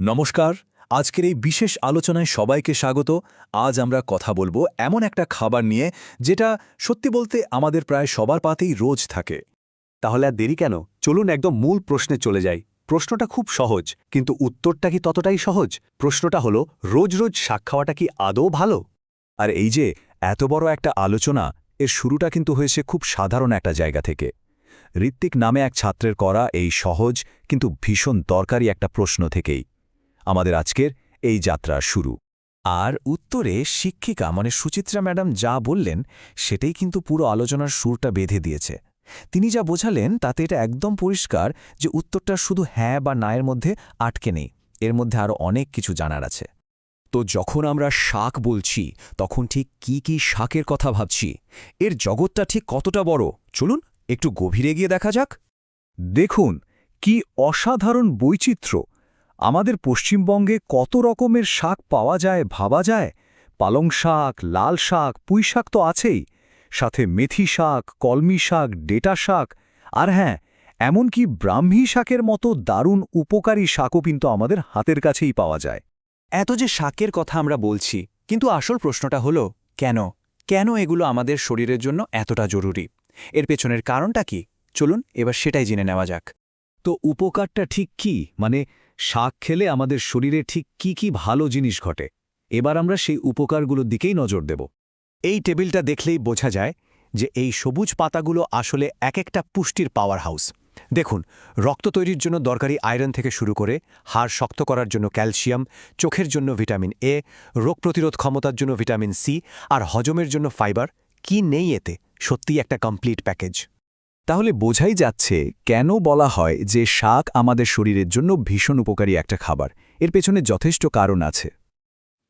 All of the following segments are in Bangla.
নমস্কার। আজকের এই বিশেষ আলোচনায় সবাইকে স্বাগত। আজ আমরা কথা বলবো এমন একটা খাবার নিয়ে যেটা সত্যি বলতে আমাদের প্রায় সবার পাতেই রোজ থাকে। তাহলে আর দেরি কেন, চলুন একদম মূল প্রশ্নে চলে যাই। প্রশ্নটা খুব সহজ, কিন্তু উত্তরটা কি ততটাই সহজ? প্রশ্নটা হলো, রোজ রোজ শাক খাওয়াটা কি আদৌ ভালো? আর এই যে এত বড় একটা আলোচনা, এর শুরুটা কিন্তু হয়েছে খুব সাধারণ একটা জায়গা থেকে। ঋত্বিক নামে এক ছাত্রের করা এই সহজ কিন্তু ভীষণ দরকারি একটা প্রশ্ন থেকেই আমাদের আজকের এই যাত্রা শুরু। আর উত্তরে শিক্ষিকা সুচিত্রা ম্যাডাম যা বললেন সেটাই কিন্তু পুরো আলোচনার সুরটা বেঁধে দিয়েছে। তিনি যা বোঝালেন তাতে এটা একদম পরিষ্কার যে উত্তরটা শুধু হ্যাঁ বা না এর মধ্যে আটকে নেই, এর মধ্যে আরও অনেক কিছু জানার আছে। তো যখন আমরা শাক বলছি তখন ঠিক কি কি শাকের কথা ভাবছি, এর জগৎটা ঠিক কতটা বড়, চলুন একটু গভীরে গিয়ে দেখা যাক। দেখুন কি অসাধারণ বৈচিত্র্য! আমাদের পশ্চিমবঙ্গে কত রকমের শাক পাওয়া যায় ভাবা যায়। পালং শাক, লাল শাক, পুঁই শাক তো আছেই, সাথে মেথি শাক, কলমি শাক, ডেটা শাক, আর হ্যাঁ, এমনকি ব্রাহ্মী শাকের মতো দারুণ উপকারী শাকও কিন্তু আমাদের হাতের কাছেই পাওয়া যায়। এত যে শাকের কথা আমরা বলছি, কিন্তু আসল প্রশ্নটা হলো কেন কেন এগুলো আমাদের শরীরের জন্য এতটা জরুরি? এর পেছনের কারণটা কি? চলুন এবার সেটাই জেনে নেওয়া যাক। তো উপকারটা ঠিক কি, শাক খেলে আমাদের শরীরে ঠিক কি কি ভালো জিনিস ঘটে? এবার আমরা সেই উপকারগুলোর দিকেই নজর দেব। এই টেবিলটা দেখলেই বোঝা যায় যে এই সবুজ পাতাগুলো আসলে এক একটা পুষ্টির পাওয়ার হাউস। দেখুন, রক্ত তৈরির জন্য দরকারি আয়রন থেকে শুরু করে হাড় শক্ত করার জন্য ক্যালসিয়াম, চোখের জন্য ভিটামিন এ, রোগ প্রতিরোধ ক্ষমতার জন্য ভিটামিন সি, আর হজমের জন্য ফাইবার, কি নেই এতে? সত্যিই একটা কমপ্লিট প্যাকেজ। তাহলে বোঝাই যাচ্ছে কেন বলা হয় যে শাক আমাদের শরীরের জন্য ভীষণ উপকারী একটা খাবার। এর পেছনে যথেষ্ট কারণ আছে।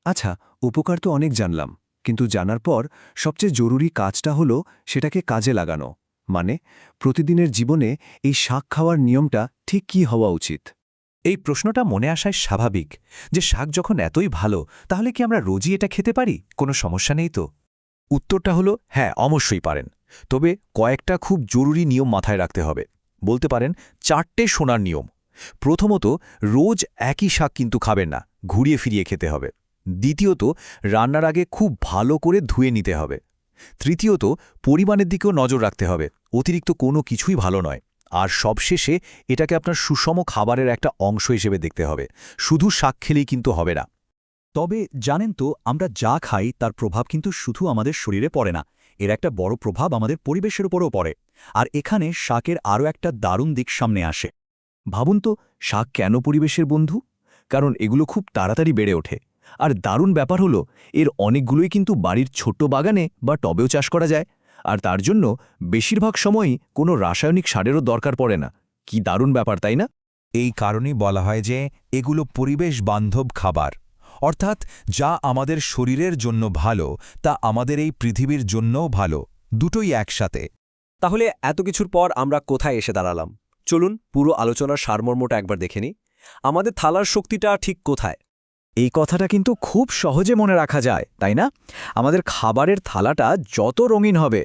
আচ্ছা, উপকার তো অনেক জানলাম, কিন্তু জানার পর সবচেয়ে জরুরি কাজটা হলো সেটাকে কাজে লাগানো। প্রতিদিনের জীবনে এই শাক খাওয়ার নিয়মটা ঠিক কী হওয়া উচিত? এই প্রশ্নটা মনে আসায় স্বাভাবিক যে শাক যখন এতই ভালো, তাহলে কি আমরা রোজই এটা খেতে পারি? কোনো সমস্যা নেই তো? উত্তরটা হলো হ্যাঁ, অবশ্যই পারেন। তবে কয়েকটা খুব জরুরি নিয়ম মাথায় রাখতে হবে। বলতে পারেন 4টে সোনার নিয়ম। প্রথমত, রোজ একই শাক কিন্তু খাবেন না, ঘুরিয়ে ফিরিয়ে খেতে হবে। দ্বিতীয়ত, রান্নার আগে খুব ভালো করে ধুয়ে নিতে হবে। তৃতীয়ত, পরিমাণের দিকেও নজর রাখতে হবে, অতিরিক্ত কোনো কিছুই ভালো নয়। আর সবশেষে, এটাকে আপনার সুষম খাবারের একটা অংশ হিসেবে দেখতে হবে, শুধু শাক খেলেই কিন্তু হবে না। তবে জানেন তো, আমরা যা খাই তার প্রভাব কিন্তু শুধু আমাদের শরীরে পড়ে না, এর একটা বড় প্রভাব আমাদের পরিবেশের উপরও পড়ে। আর এখানে শাকের আরও একটা দারুণ দিক সামনে আসে। ভাবুন তো, শাক কেন পরিবেশের বন্ধু? কারণ এগুলো খুব তাড়াতাড়ি বেড়ে ওঠে। আর দারুণ ব্যাপার হলো, এর অনেকগুলোই কিন্তু বাড়ির ছোট্ট বাগানে বা টবেও চাষ করা যায়। আর তার জন্য বেশিরভাগ সময়ই কোনো রাসায়নিক সারেরও দরকার পড়ে না। কি দারুণ ব্যাপার, তাই না? এই কারণেই বলা হয় যে এগুলো পরিবেশ বান্ধব খাবার, অর্থাৎ যা আমাদের শরীরের জন্য ভালো তা আমাদের এই পৃথিবীর জন্যও ভালো, দুটোই একসাথে। তাহলে এত কিছুর পর আমরা কোথায় এসে দাঁড়ালাম? চলুন পুরো আলোচনার সারমর্মটা একবার দেখে নিই। আমাদের থালার শক্তিটা ঠিক কোথায়? এই কথাটা কিন্তু খুব সহজে মনে রাখা যায়, তাই না? আমাদের খাবারের থালাটা যত রঙিন হবে,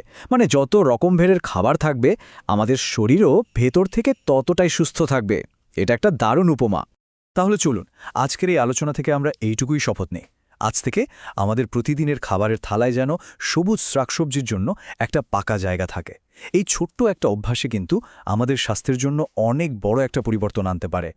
যত রকমভেরের খাবার থাকবে, আমাদের শরীরও ভেতর থেকে ততটাই সুস্থ থাকবে। এটা একটা দারুণ উপমা। তাহলে চলুন আজকের এই আলোচনা থেকে আমরা এইটুকুই শপথ নেই। আজ থেকে আমাদের প্রতিদিনের খাবারের থালায় যেন সবুজ শাকসবজির জন্য একটা পাকা জায়গা থাকে। এই ছোট্ট একটা অভ্যাসে কিন্তু আমাদের স্বাস্থ্যের জন্য অনেক বড় একটা পরিবর্তন আনতে পারে।